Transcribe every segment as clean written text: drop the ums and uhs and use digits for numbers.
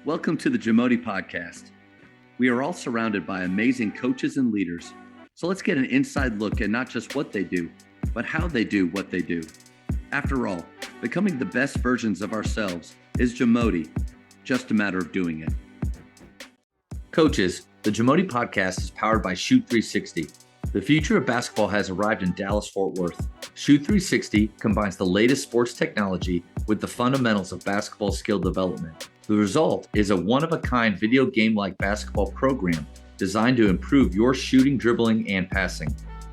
Welcome to the JAMODI podcast. We are all surrounded by amazing coaches and leaders. So let's get an inside look at not just what they do, but how they do what they do. After all, becoming the best versions of ourselves is JAMODI, just a matter of doing it. Coaches, the JAMODI podcast is powered by Shoot 360. The future of basketball has arrived in Dallas-Fort Worth. Shoot 360 combines the latest sports technology with the fundamentals of basketball skill development. The result is a one-of-a-kind video game-like basketball program designed to improve your shooting, dribbling, and passing.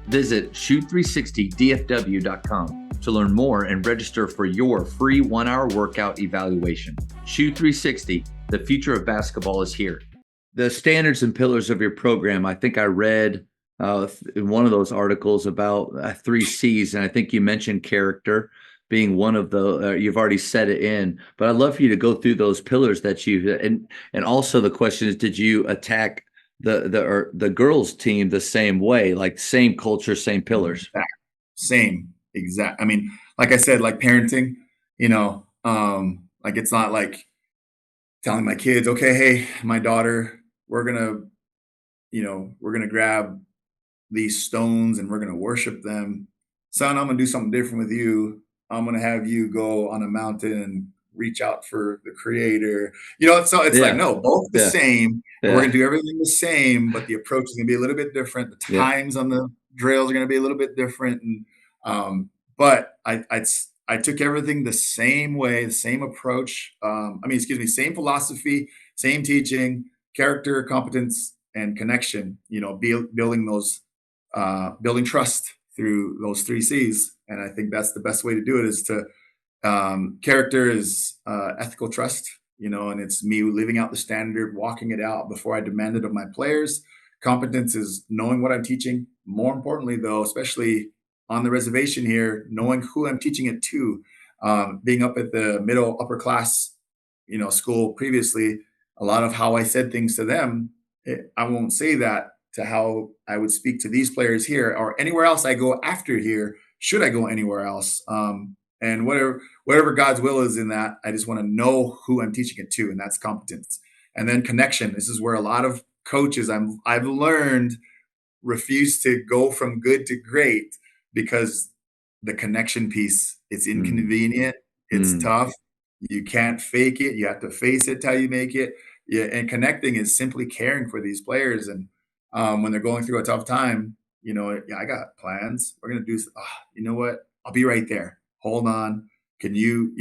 Visit shoot360dfw.com to learn more and register for your free 1-hour workout evaluation. Shoot 360, the future of basketball is here. The standards and pillars of your program, I think I read in one of those articles about 3 C's, and I think you mentioned character being one of the, you've already set it in, but I'd love for you to go through those pillars that and also the question is, did you attack the girls team the same way, like same culture, same pillars? Same exact. I mean, like I said, like parenting, like it's not like telling my kids, okay, hey, my daughter, we're gonna grab these stones and we're gonna worship them. Son, I'm gonna do something different with you. I'm going to have you go on a mountain and reach out for the creator. So it's like, no, both the same. Yeah. We're going to do everything the same, but the approach is going to be a little bit different. The times on the drills are going to be a little bit different. And, but I took everything the same way, the same approach. Same philosophy, same teaching, character, competence, and connection, building trust through those 3 C's. And I think that's the best way to do it is to character is ethical trust, and it's me living out the standard, walking it out before I demand it of my players. Competence is knowing what I'm teaching. More importantly, though, especially on the reservation here, knowing who I'm teaching it to. Being up at the middle, upper class, school previously, a lot of how I said things to them, I won't say that to how I would speak to these players here or anywhere else I go after here. Should I go anywhere else? And whatever God's will is in that, I just want to know who I'm teaching it to, and that's competence. And then connection. This is where a lot of coaches I've learned refuse to go from good to great because the connection piece, it's inconvenient, it's tough. You can't fake it. You have to face it till you make it. Yeah, and connecting is simply caring for these players. And when they're going through a tough time, I got plans. We're going to do, you know what? I'll be right there. Hold on. Can you,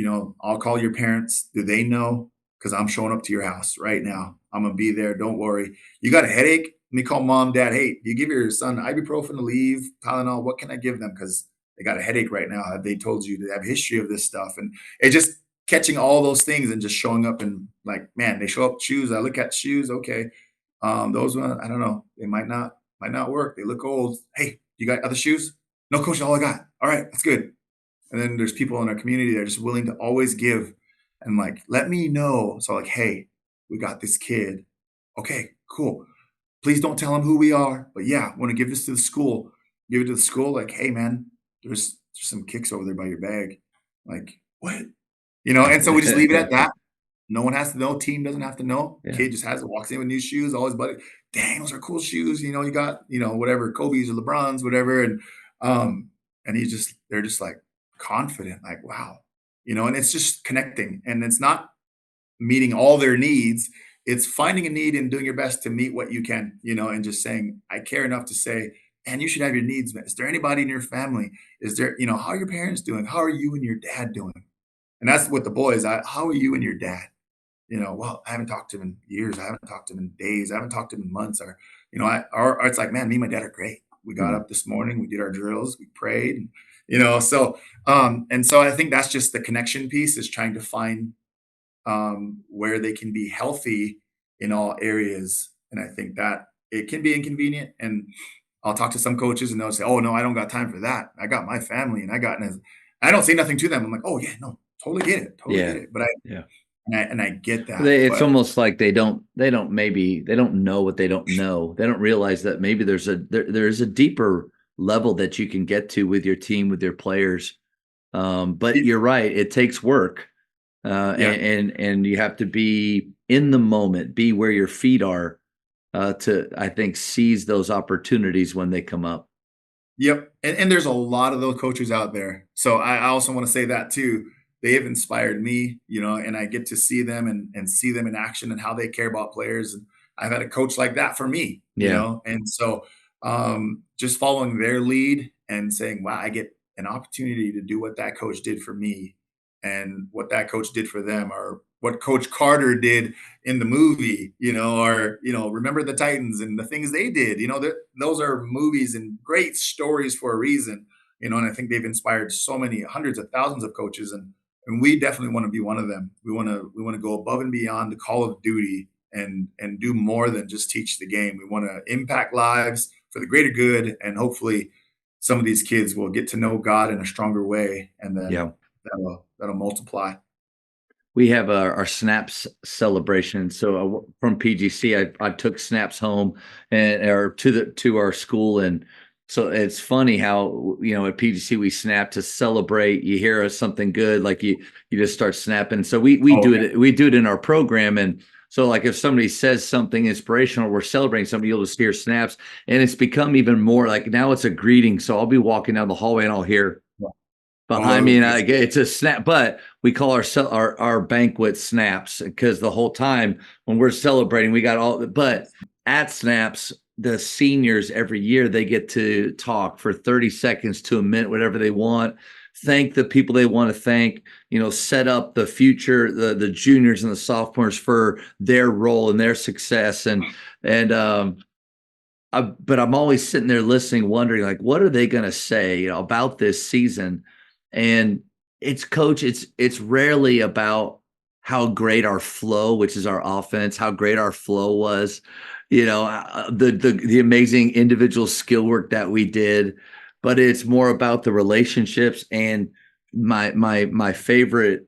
I'll call your parents. Do they know? Because I'm showing up to your house right now. I'm going to be there. Don't worry. You got a headache? Let me call mom, dad. Hey, you give your son ibuprofen to leave, Tylenol. What can I give them? Because they got a headache right now. Have they told you to have history of this stuff? And it's just catching all those things and just showing up and like, man, they show up shoes. I look at shoes. Okay. Those ones, I don't know. They might not work. They look old. Hey, you got other shoes? No, coach, all I got. All right, that's good. And then there's people in our community that are just willing to always give and like, let me know. So like, hey, we got this kid. Okay, cool. Please don't tell him who we are. But yeah, I want to give this to the school. Give it to the school. Like, hey man, there's some kicks over there by your bag. Like, what? And so we just leave it at that. No one has to know. Team doesn't have to know. Yeah. Kid just walks in with new shoes. All his buddy, dang, those are cool shoes. You got, whatever, Kobe's or LeBron's, whatever. And they're just like confident, like, wow, and it's just connecting. And it's not meeting all their needs. It's finding a need and doing your best to meet what you can, and just saying, I care enough to say, and you should have your needs met. Is there anybody in your family? Is there, how are your parents doing? How are you and your dad doing? And that's what the boys, how are you and your dad? Well, I haven't talked to him in years. I haven't talked to him in days. I haven't talked to him in months. Or, it's like, man, me and my dad are great. We got up this morning. We did our drills. We prayed. And so I think that's just the connection piece is trying to find where they can be healthy in all areas. And I think that it can be inconvenient. And I'll talk to some coaches and they'll say, oh, no, I don't got time for that. I got my family and I don't say nothing to them. I'm like, oh, yeah, no, totally get it. Get it. But I get that. It's almost like they don't know what they don't know. They don't realize that maybe there's a deeper level that you can get to with your team, with your players. But you're right. It takes work. And you have to be in the moment, be where your feet are, to, I think, seize those opportunities when they come up. Yep. And there's a lot of those coaches out there. So I also want to say that too. They have inspired me, and I get to see them and see them in action and how they care about players. And I've had a coach like that for me, Yeah. and so just following their lead and saying, wow, I get an opportunity to do what that coach did for me and what that coach did for them, or what Coach Carter did in the movie, or Remember the Titans and the things they did. Those are movies and great stories for a reason. And I think they've inspired so many hundreds of thousands of coaches, and we definitely want to be one of them. We want to go above and beyond the call of duty and do more than just teach the game. We want to impact lives for the greater good, and hopefully some of these kids will get to know God in a stronger way, and then Yeah. that'll multiply. We have our snaps celebration. So from PGC, I took snaps home and or to our school, and so it's funny how at PGC we snap to celebrate. You hear something good, like you just start snapping. So we Oh, do okay. it in our program, and so like if somebody says something inspirational, we're celebrating somebody, you'll just hear snaps, and it's become even more like now it's a greeting. So I'll be walking down the hallway and I'll hear behind me, Oh, and that's it's a snap, but we call our banquet snaps because the whole time when we're celebrating, we got all. But at snaps, the seniors every year they get to talk for 30 seconds to a minute, whatever they want. Thank the people they want to thank. Set up the future, the juniors and the sophomores for their role and their success, and but I'm always sitting there listening, wondering like, what are they going to say, about this season? And it's coach, it's rarely about how great our flow, which is our offense, how great our flow was, the amazing individual skill work that we did, but it's more about the relationships and my favorite,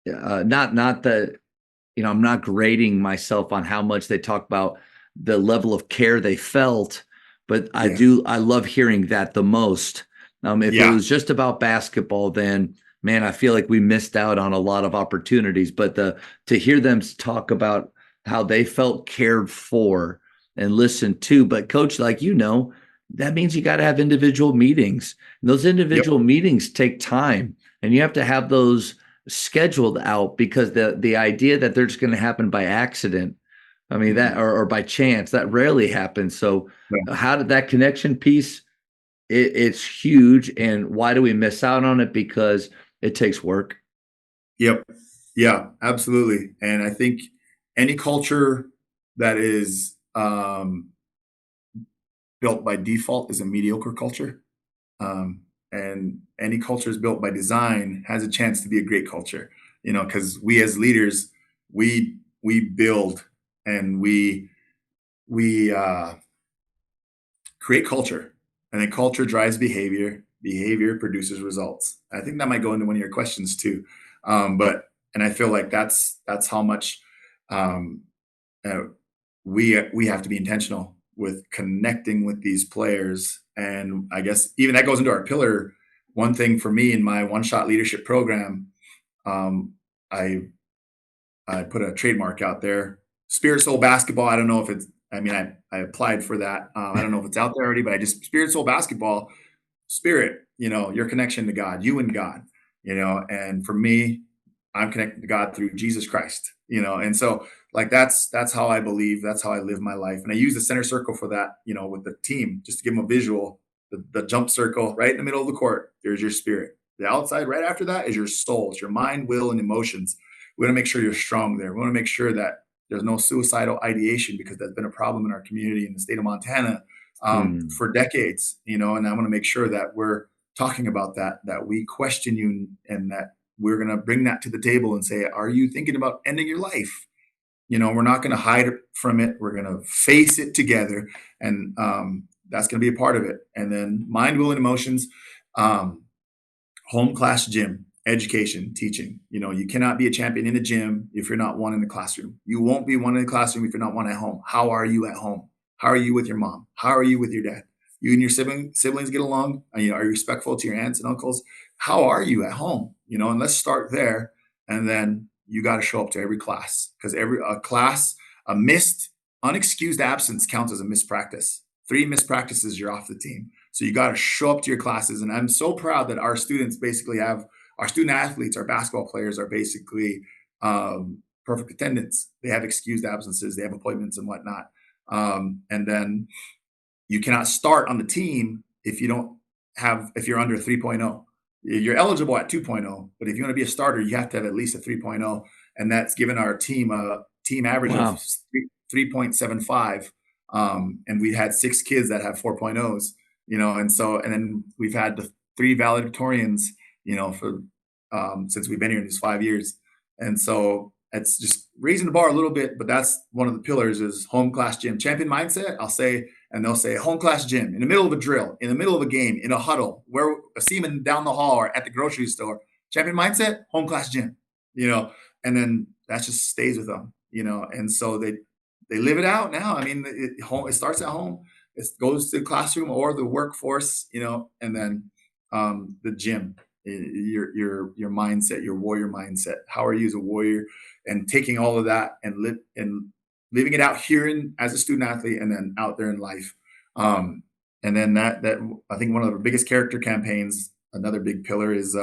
not the I'm not grading myself on how much they talk about the level of care they felt, but yeah, I love hearing that the most. If it yeah, was just about basketball, then man, I feel like we missed out on a lot of opportunities. But to hear them talk about how they felt cared for and listened to, but coach, like that means you got to have individual meetings. And those yep, individual meetings take time, and you have to have those scheduled out because the idea that they're just going to happen by accident, I mean that, mhm, or by chance, that rarely happens. So yeah, how did that connection piece, it's huge, and why do we miss out on it? Because it takes work. yep, yeah, absolutely. And I think any culture that is built by default is a mediocre culture. And any culture is built by design has a chance to be a great culture, because we as leaders, we build and we create culture, and then culture drives behavior. Behavior produces results. I think that might go into one of your questions too, but and I feel like that's how much um, uh, we have to be intentional with connecting with these players. And I guess even that goes into our pillar. One thing for me in my one shot leadership program, um, I I put a trademark out there. Spirit Soul Basketball. I don't know if it's. I mean, I applied for that. I don't know if it's out there already, but I just Spirit Soul Basketball. Spirit, your connection to God, you and God, And for me, I'm connected to God through Jesus Christ, And so, like that's how I believe. That's how I live my life. And I use the center circle for that, with the team, just to give them a visual. The jump circle right in the middle of the court. There's your spirit. The outside, right after that, is your soul. It's your mind, will, and emotions. We want to make sure you're strong there. We want to make sure that there's no suicidal ideation, because that's been a problem in our community in the state of Montana Hmm. for decades, and I want to make sure that we're talking about that we question you, and that we're going to bring that to the table and say, are you thinking about ending your life? We're not going to hide from it. We're going to face it together. And that's going to be a part of it. And then mind, will, and emotions. Um, Home class gym, education, teaching. You cannot be a champion in the gym if you're not one in the classroom. You won't be one in the classroom if you're not one at home. How are you at home? How are you with your mom? How are you with your dad? You and your siblings get along? Are you respectful to your aunts and uncles? How are you at home? And let's start there. And then, you got to show up to every class, because a missed, unexcused absence counts as a missed practice. 3 missed practices, you're off the team. So you got to show up to your classes. And I'm so proud that our students basically have, our student athletes, our basketball players are basically perfect attendance. They have excused absences, they have appointments and whatnot. And then you cannot start on the team if you're under 3.0. You're eligible at 2.0, but if you want to be a starter, you have to have at least a 3.0. And that's given our team a team average Wow. of 3.75. And we had 6 kids that have 4.0s, and then we've had the 3 valedictorians, for since we've been here in these 5 years. And so it's just raising the bar a little bit, but that's one of the pillars is home class gym. Champion mindset, they'll say home class gym in the middle of a drill, in the middle of a game, in a huddle, where a seaman down the hall or at the grocery store. Champion mindset, home class gym, and then that just stays with them, and so they live it out now. I mean, it starts at home, it goes to the classroom or the workforce, and then the gym, your mindset, your warrior mindset. How are you as a warrior, and taking all of that and living it out here as a student athlete, and then out there in life. And then that I think one of the biggest character campaigns, another big pillar is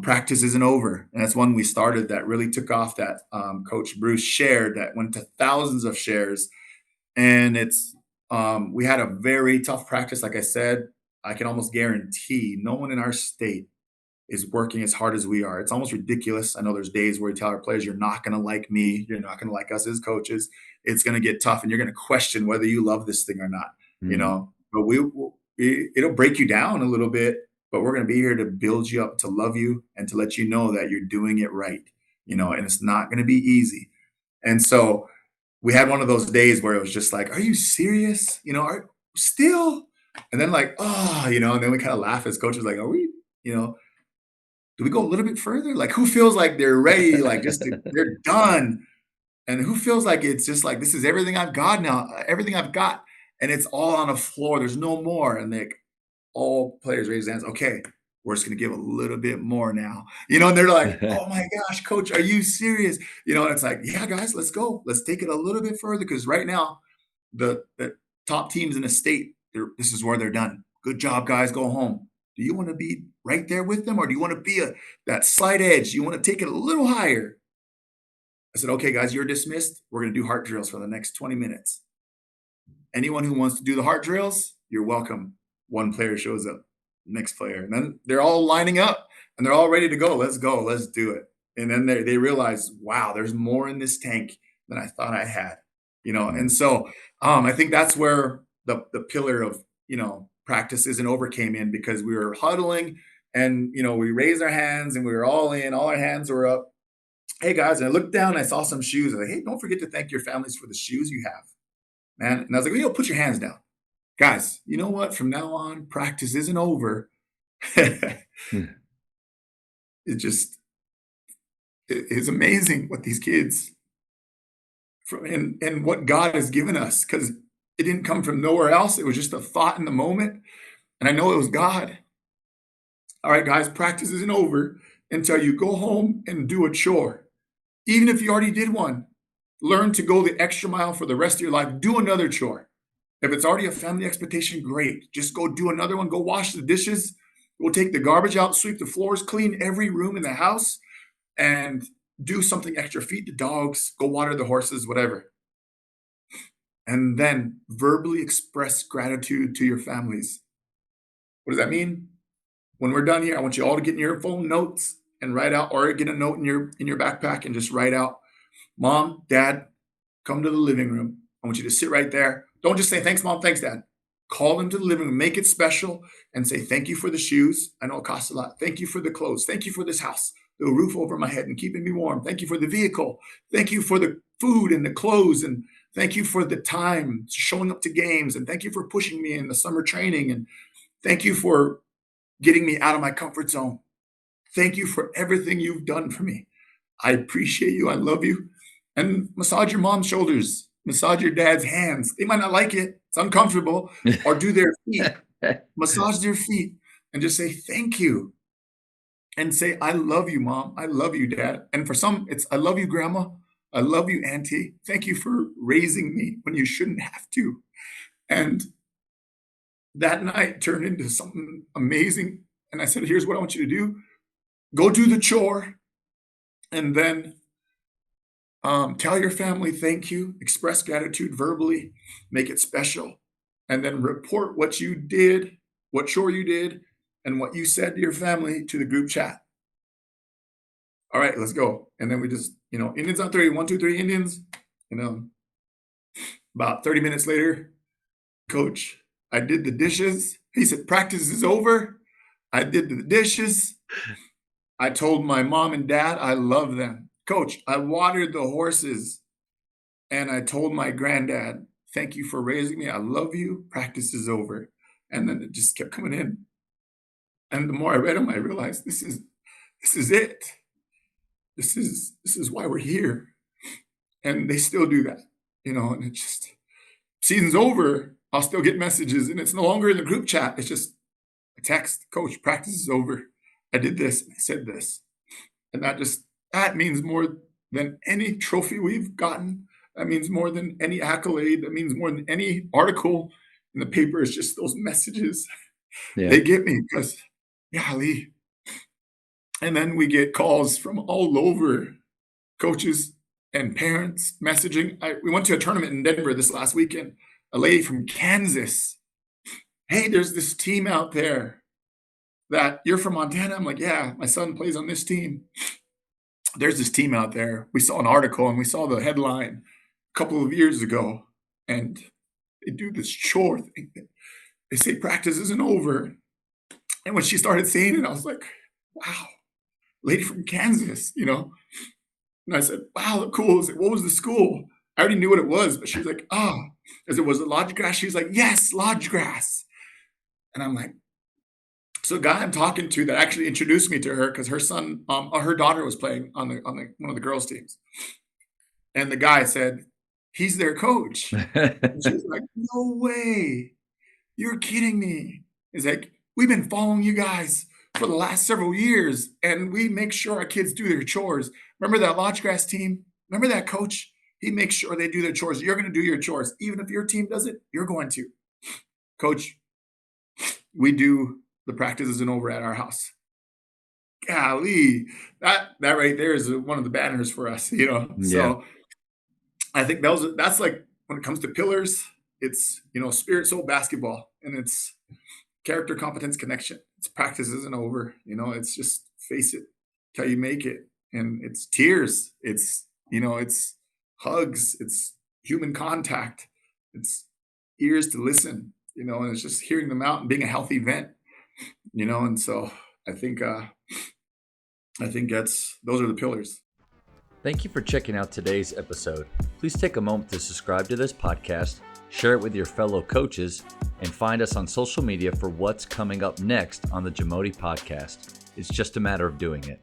practice isn't over. And that's one we started that really took off, that Coach Bruce shared, that went to thousands of shares. And we had a very tough practice. Like I said, I can almost guarantee no one in our state is working as hard as we are. It's almost ridiculous. I know there's days where we tell our players, you're not going to like me. You're not going to like us as coaches. It's going to get tough, and you're going to question whether you love this thing or not, but it'll break you down a little bit, but we're going to be here to build you up, to love you, and to let you know that you're doing it right, and it's not going to be easy. And so we had one of those days where it was just like, are you serious? Still? And then like, and then we kind of laugh as coaches, like, are we, do we go a little bit further? Like, who feels like they're ready? Like, they're done. And who feels like it's just like, this is everything I've got now, everything I've got. And it's all on the floor. There's no more. And all players raise their hands. Okay, we're just going to give a little bit more now. And they're like, oh my gosh, coach, are you serious? And it's like, yeah, guys, let's go. Let's take it a little bit further. Because right now, the top teams in the state, this is where they're done. Good job, guys. Go home. Do you want to be right there with them, or do you want to be that slight edge? You want to take it a little higher? I said, okay, guys, you're dismissed. We're going to do heart drills for the next 20 minutes. Anyone who wants to do the heart drills, you're welcome. One player shows up, next player. And then they're all lining up, and they're all ready to go. Let's go. Let's do it. And then they realize, wow, there's more in this tank than I thought I had. And so I think that's where the pillar of, practice isn't over came in, because we were huddling and, we raised our hands and we were all in, all our hands were up. Hey guys, and I looked down and I saw some shoes. I was like, hey, don't forget to thank your families for the shoes you have, man. And I was like, put your hands down. Guys, you know what? From now on, practice isn't over. It is amazing what these kids and what God has given us, because it didn't come from nowhere else. It was just a thought in the moment. And I know it was God. All right, guys, practice isn't over until you go home and do a chore. Even if you already did one, learn to go the extra mile for the rest of your life. Do another chore. If it's already a family expectation, great. Just go do another one. Go wash the dishes. Go take the garbage out, sweep the floors, clean every room in the house, and do something extra. Feed the dogs, go water the horses, whatever. And then verbally express gratitude to your families. What does that mean? When we're done here, I want you all to get in your phone notes and write out, or get a note in your backpack and just write out, Mom, Dad, come to the living room. I want you to sit right there. Don't just say, thanks, Mom, thanks, Dad. Call them to the living room, make it special, and say, thank you for the shoes. I know it costs a lot. Thank you for the clothes. Thank you for this house, the roof over my head and keeping me warm. Thank you for the vehicle. Thank you for the food and the clothes. And thank you for the time showing up to games. And thank you for pushing me in the summer training. And thank you for getting me out of my comfort zone. Thank you for everything you've done for me. I appreciate you. I love you. And massage your mom's shoulders. Massage your dad's hands. They might not like it. It's uncomfortable. Or do their feet. Massage their feet and just say, thank you. and say, I love you, Mom. I love you, Dad. And for some, it's, I love you, Grandma. I love you, Auntie. Thank you for raising me when you shouldn't have to. And that night turned into something amazing. And I said, here's what I want you to do. Go do the chore, and then tell your family thank you, express gratitude verbally, make it special, and then report what you did, what chore you did, and what you said to your family to the group chat. All right, let's go. And then we just, Indians on three, 1, 2, 3, Indians. About 30 minutes later, Coach, I did the dishes. He said, practice is over. I did the dishes. I told my mom and dad I love them. Coach, I watered the horses. And I told my granddad, thank you for raising me. I love you. Practice is over. And then it just kept coming in. And the more I read them, I realized this is it. This is why we're here. And they still do that, and it's just, season's over, I'll still get messages, and it's no longer in the group chat. It's just a text, Coach, practice is over. I did this, and I said this. And that means more than any trophy we've gotten. That means more than any accolade. That means more than any article in the paper. It's just those messages. Yeah. They get me because, golly. And then we get calls from all over, coaches and parents messaging. We went to a tournament in Denver this last weekend. A lady from Kansas. Hey, there's this team out there that you're from Montana. I'm like, yeah, my son plays on this team. There's this team out there. We saw an article and we saw the headline a couple of years ago. And they do this chore thing. They say practice isn't over. And when she started saying it, I was like, wow. Lady from Kansas, And I said, wow, cool. I said, what was the school? I already knew what it was, but she was like, as it was it Lodge Grass? She was like, yes, Lodge Grass. And I'm like, so a guy I'm talking to that actually introduced me to her because her son, her daughter was playing on one of the girls' teams. And the guy said, he's their coach. And she was like, no way. You're kidding me. He's like, we've been following you guys for the last several years, and we make sure our kids do their chores. Remember that Lodge Grass team? Remember that coach? He makes sure they do their chores. You're going to do your chores. Even if your team does it, you're going to. Coach, we do the practice isn't over at our house. Golly, that right there is one of the banners for us, Yeah. So I think that's like when it comes to pillars, it's, spirit, soul, basketball, and it's character, competence, connection. It's practice isn't over. It's just face it till you make it. And it's tears. It's, it's hugs. It's human contact. It's ears to listen, and it's just hearing them out and being a healthy vent, and so I think those are the pillars. Thank you for checking out today's episode. Please take a moment to subscribe to this podcast, share it with your fellow coaches, and find us on social media for what's coming up next on the JAMODI podcast. It's just a matter of doing it.